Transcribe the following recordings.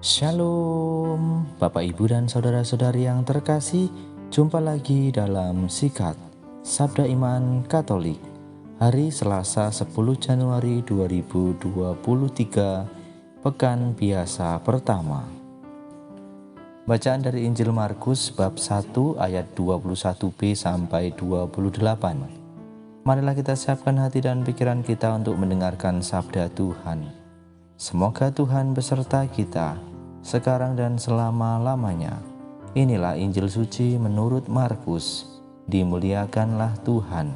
Shalom, Bapak Ibu dan saudara-saudari yang terkasih, jumpa lagi dalam Sikat Sabda Iman Katolik. Hari Selasa 10 Januari 2023, Pekan Biasa Pertama. Bacaan dari Injil Markus bab 1 ayat 21b sampai 28. Marilah kita siapkan hati dan pikiran kita untuk mendengarkan sabda Tuhan. Semoga Tuhan beserta kita sekarang dan selama-lamanya. Inilah Injil suci menurut Markus. Dimuliakanlah Tuhan.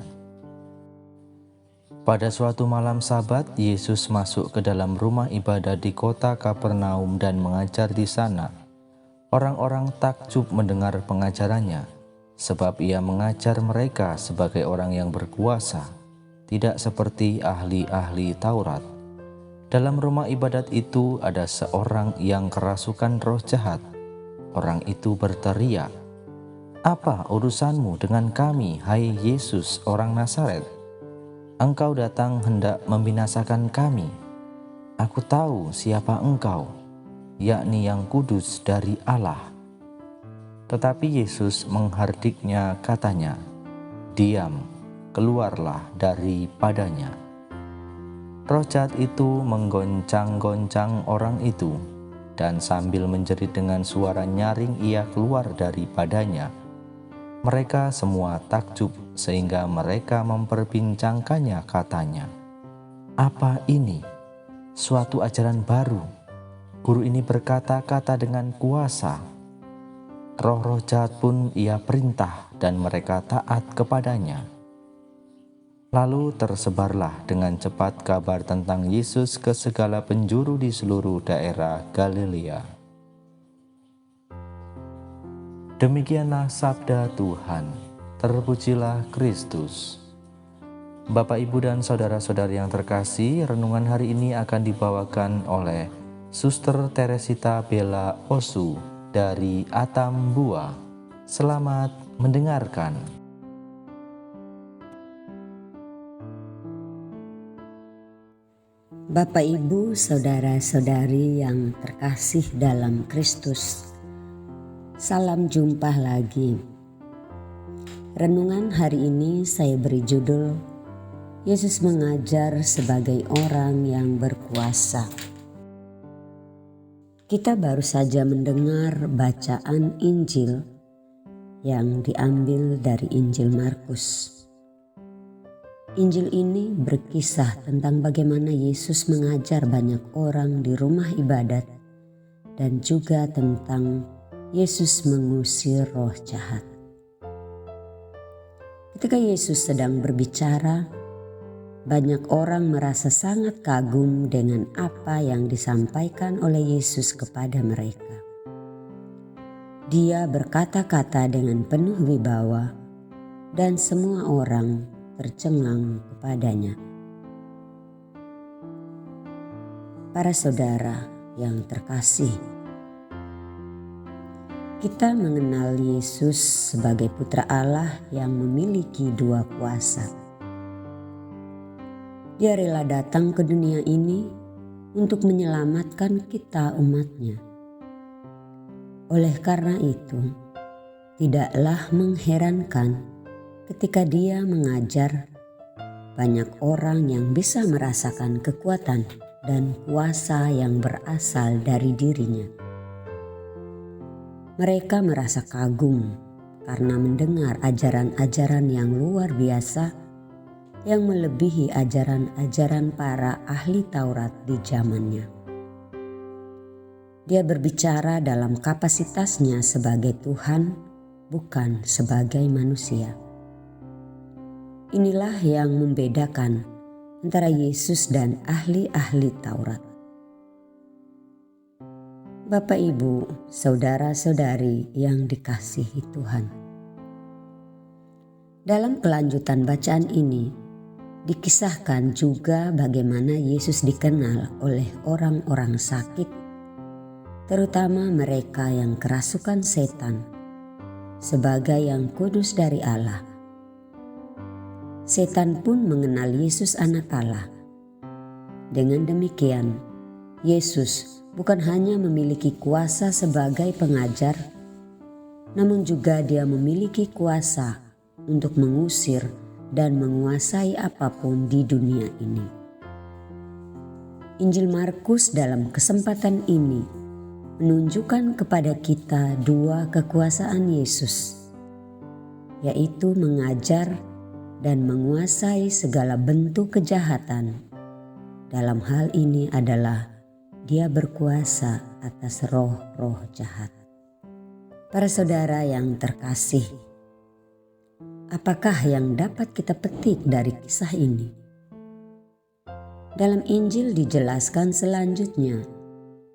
Pada suatu malam Sabat, Yesus masuk ke dalam rumah ibadah di kota Kapernaum dan mengajar di sana. Orang-orang takjub mendengar pengajarannya, sebab ia mengajar mereka sebagai orang yang berkuasa, tidak seperti ahli-ahli Taurat. Dalam rumah ibadat itu ada seorang yang kerasukan roh jahat. Orang itu berteriak, "Apa urusanmu dengan kami, hai Yesus orang Nazaret? Engkau datang hendak membinasakan kami. Aku tahu siapa engkau, yakni yang kudus dari Allah." Tetapi Yesus menghardiknya katanya, "Diam, keluarlah daripadanya." Roh jahat itu menggoncang-goncang orang itu, dan sambil menjerit dengan suara nyaring ia keluar daripadanya. Mereka semua takjub sehingga mereka memperbincangkannya, katanya, "Apa ini? Suatu ajaran baru. Guru ini berkata-kata dengan kuasa. Roh-roh jahat pun ia perintah dan mereka taat kepadanya." Lalu tersebarlah dengan cepat kabar tentang Yesus ke segala penjuru di seluruh daerah Galilea. Demikianlah sabda Tuhan. Terpujilah Kristus. Bapak, Ibu, dan saudara-saudari yang terkasih, renungan hari ini akan dibawakan oleh Suster Teresita Bella Osu dari Atambua. Selamat mendengarkan. Bapak, Ibu, saudara-saudari yang terkasih dalam Kristus, salam jumpa lagi. Renungan hari ini saya beri judul Yesus mengajar sebagai orang yang berkuasa. Kita baru saja mendengar bacaan Injil yang diambil dari Injil Markus. Injil ini berkisah tentang bagaimana Yesus mengajar banyak orang di rumah ibadat dan juga tentang Yesus mengusir roh jahat. Ketika Yesus sedang berbicara, banyak orang merasa sangat kagum dengan apa yang disampaikan oleh Yesus kepada mereka. Dia berkata-kata dengan penuh wibawa dan semua orang tercengang kepadanya. Para saudara yang terkasih, kita mengenal Yesus sebagai Putra Allah yang memiliki dua kuasa. Dia rela datang ke dunia ini untuk menyelamatkan kita umatnya. Oleh karena itu, tidaklah mengherankan ketika dia mengajar, banyak orang yang bisa merasakan kekuatan dan kuasa yang berasal dari dirinya. Mereka merasa kagum karena mendengar ajaran-ajaran yang luar biasa yang melebihi ajaran-ajaran para ahli Taurat di zamannya. Dia berbicara dalam kapasitasnya sebagai Tuhan, bukan sebagai manusia. Inilah yang membedakan antara Yesus dan ahli-ahli Taurat. Bapak, Ibu, saudara-saudari yang dikasihi Tuhan. Dalam kelanjutan bacaan ini, dikisahkan juga bagaimana Yesus dikenal oleh orang-orang sakit, terutama mereka yang kerasukan setan, sebagai yang kudus dari Allah. Setan pun mengenal Yesus anak Allah. Dengan demikian, Yesus bukan hanya memiliki kuasa sebagai pengajar, namun juga dia memiliki kuasa untuk mengusir dan menguasai apapun di dunia ini. Injil Markus dalam kesempatan ini menunjukkan kepada kita dua kekuasaan Yesus, yaitu mengajar dan menguasai segala bentuk kejahatan. Dalam hal ini adalah Dia berkuasa atas roh-roh jahat. Para saudara yang terkasih, apakah yang dapat kita petik dari kisah ini? Dalam Injil dijelaskan selanjutnya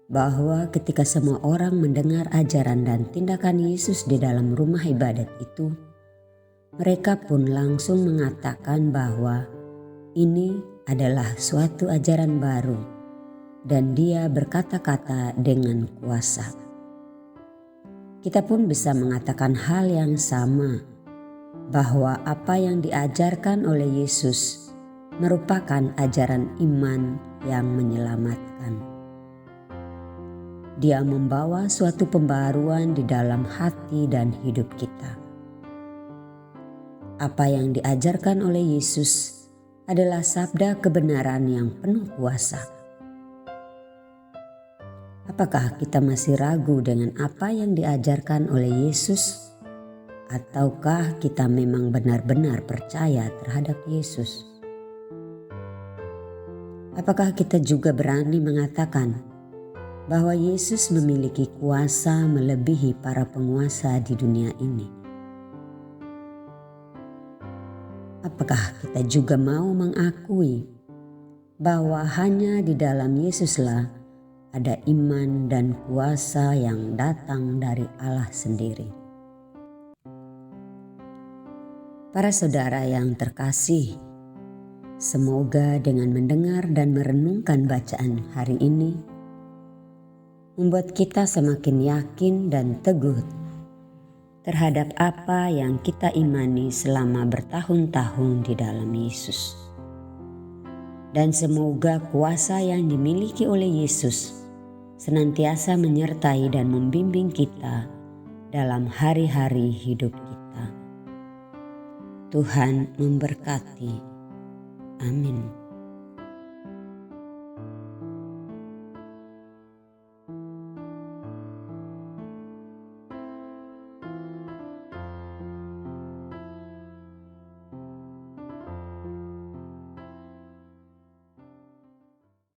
bahwa ketika semua orang mendengar ajaran dan tindakan Yesus di dalam rumah ibadat itu, mereka pun langsung mengatakan bahwa ini adalah suatu ajaran baru dan Dia berkata-kata dengan kuasa. Kita pun bisa mengatakan hal yang sama, bahwa apa yang diajarkan oleh Yesus merupakan ajaran iman yang menyelamatkan. Dia membawa suatu pembaruan di dalam hati dan hidup kita. Apa yang diajarkan oleh Yesus adalah sabda kebenaran yang penuh kuasa. Apakah kita masih ragu dengan apa yang diajarkan oleh Yesus? Ataukah kita memang benar-benar percaya terhadap Yesus? Apakah kita juga berani mengatakan bahwa Yesus memiliki kuasa melebihi para penguasa di dunia ini? Apakah kita juga mau mengakui bahwa hanya di dalam Yesuslah ada iman dan kuasa yang datang dari Allah sendiri? Para saudara yang terkasih, semoga dengan mendengar dan merenungkan bacaan hari ini membuat kita semakin yakin dan teguh terhadap apa yang kita imani selama bertahun-tahun di dalam Yesus. Dan semoga kuasa yang dimiliki oleh Yesus senantiasa menyertai dan membimbing kita dalam hari-hari hidup kita. Tuhan memberkati. Amin.